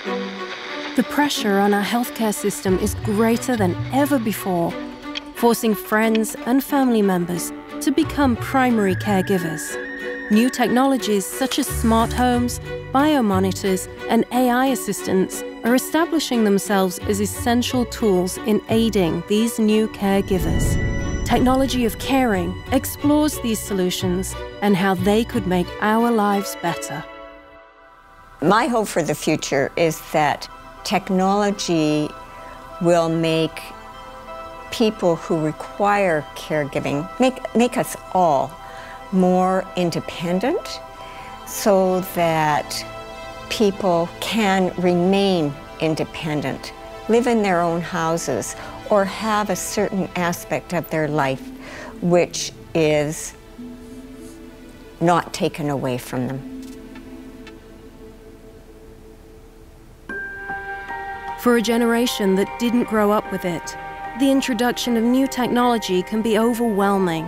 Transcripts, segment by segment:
The pressure on our healthcare system is greater than ever before, forcing friends and family members to become primary caregivers. New technologies such as smart homes, biomonitors, and AI assistants are establishing themselves as essential tools in aiding these new caregivers. Technology of Caring explores these solutions and how they could make our lives better. My hope for the future is that technology will make people who require caregiving, make us all more independent so that people can remain independent, live in their own houses, or have a certain aspect of their life which is not taken away from them. For a generation that didn't grow up with it, the introduction of new technology can be overwhelming.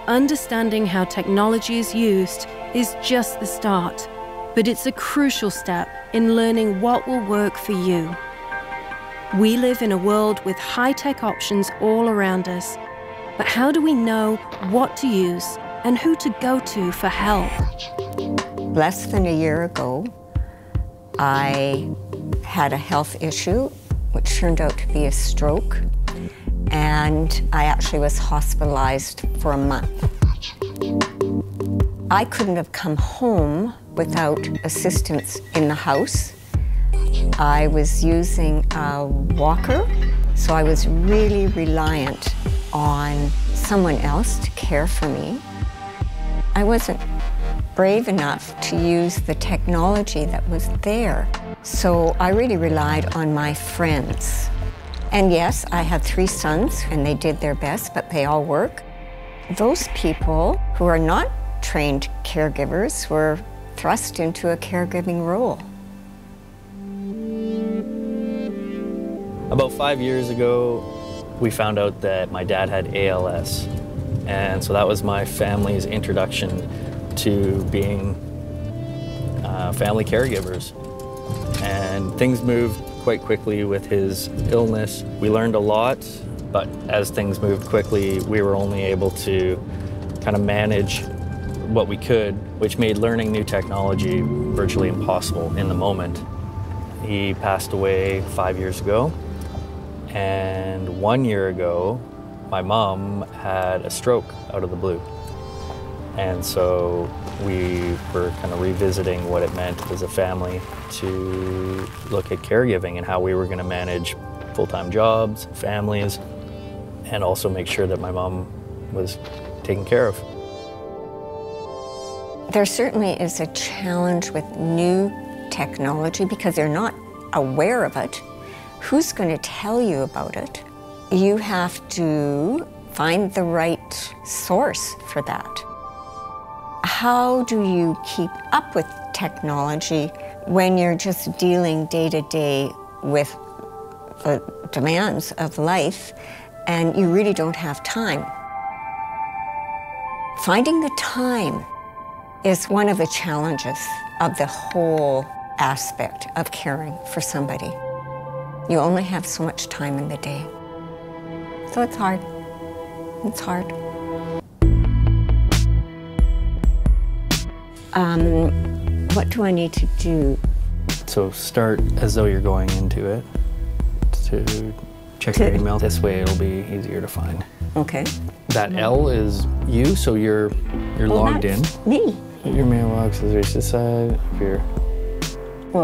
Understanding how technology is used is just the start, but it's a crucial step in learning what will work for you. We live in a world with high-tech options all around us, but how do we know what to use and who to go to for help? Less than a year ago, I had a health issue, which turned out to be a stroke, and I actually was hospitalized for a month. I couldn't have come home without assistance in the house. I was using a walker, so I was really reliant on someone else to care for me. I wasn't brave enough to use the technology that was there, so I really relied on my friends. And yes, I have 3 sons, and they did their best, but they all work. Those people who are not trained caregivers were thrust into a caregiving role. About 5 years ago, we found out that my dad had ALS. And so that was my family's introduction to being family caregivers. And things moved quite quickly with his illness. We learned a lot, but as things moved quickly, we were only able to kind of manage what we could, which made learning new technology virtually impossible in the moment. He passed away 5 years ago, and 1 year ago, my mom had a stroke out of the blue. And so we were kind of revisiting what it meant as a family to look at caregiving and how we were going to manage full-time jobs, families, and also make sure that my mom was taken care of. There certainly is a challenge with new technology because they're not aware of it. Who's going to tell you about it? You have to find the right source for that. How do you keep up with technology when you're just dealing day to day with the demands of life and you really don't have time? Finding the time is one of the challenges of the whole aspect of caring for somebody. You only have so much time in the day. So it's hard. It's hard. What do I need to do? So start as though you're going into it to check your email. This way it'll be easier to find. Okay. That L is you, so you're logged in. Me. Your mailbox is reached the side.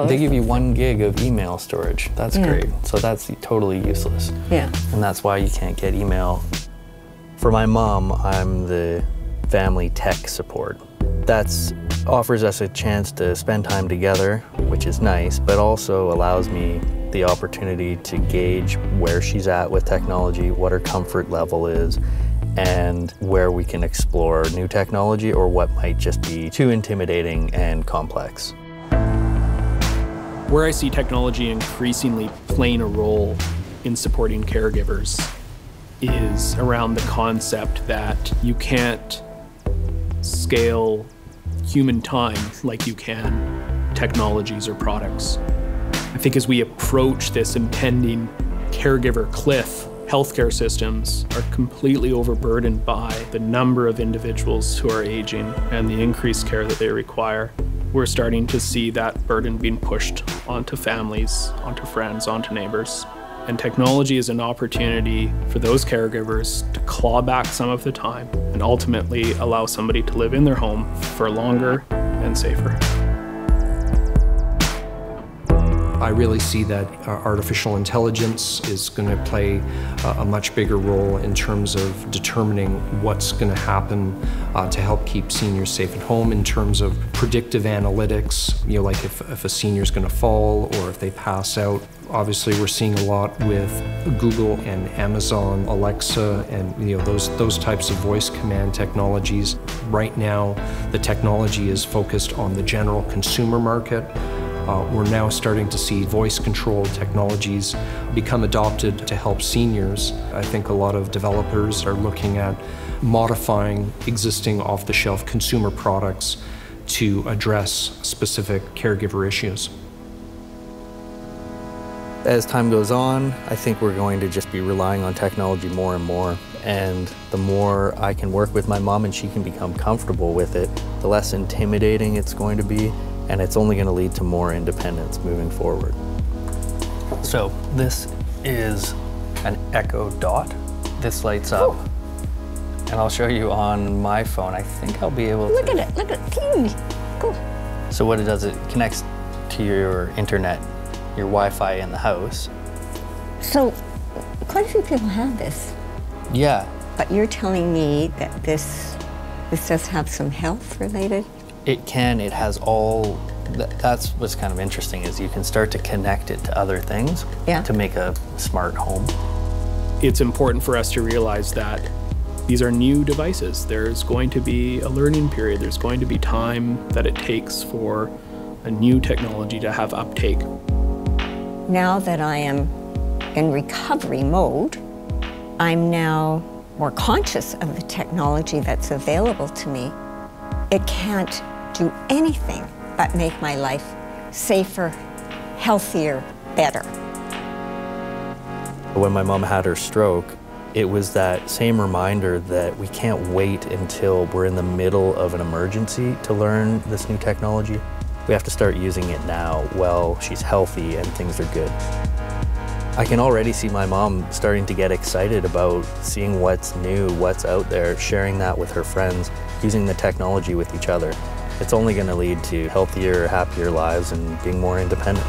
They give you 1 gig of email storage. That's great. So that's totally useless. Yeah. And that's why you can't get email. For my mom, I'm the family tech support. That offers us a chance to spend time together, which is nice, but also allows me the opportunity to gauge where she's at with technology, what her comfort level is, and where we can explore new technology or what might just be too intimidating and complex. Where I see technology increasingly playing a role in supporting caregivers is around the concept that you can't scale human time like you can technologies or products. I think as we approach this impending caregiver cliff, healthcare systems are completely overburdened by the number of individuals who are aging and the increased care that they require. We're starting to see that burden being pushed onto families, onto friends, onto neighbors. And technology is an opportunity for those caregivers to claw back some of the time and ultimately allow somebody to live in their home for longer and safer. I really see that artificial intelligence is going to play a much bigger role in terms of determining what's going to happen to help keep seniors safe at home in terms of predictive analytics, like if a senior's going to fall or if they pass out. Obviously, we're seeing a lot with Google and Amazon, Alexa, and those types of voice command technologies. Right now, the technology is focused on the general consumer market. We're now starting to see voice-controlled technologies become adopted to help seniors. I think a lot of developers are looking at modifying existing off-the-shelf consumer products to address specific caregiver issues. As time goes on, I think we're going to just be relying on technology more and more. And the more I can work with my mom and she can become comfortable with it, the less intimidating it's going to be. And it's only going to lead to more independence moving forward. So this is an Echo Dot. This lights up. Ooh. And I'll show you on my phone. I think I'll be able to... Look at it. Cool. So what it does, it connects to your internet, your Wi-Fi in the house. So quite a few people have this. Yeah. But you're telling me that this does have some health related? It can, it has all, that's what's kind of interesting is you can start to connect it to other things to make a smart home. It's important for us to realize that these are new devices. There's going to be a learning period. There's going to be time that it takes for a new technology to have uptake. Now that I am in recovery mode, I'm now more conscious of the technology that's available to me. It can't do anything but make my life safer, healthier, better. When my mom had her stroke, it was that same reminder that we can't wait until we're in the middle of an emergency to learn this new technology. We have to start using it now while she's healthy and things are good. I can already see my mom starting to get excited about seeing what's new, what's out there, sharing that with her friends, using the technology with each other. It's only going to lead to healthier, happier lives and being more independent.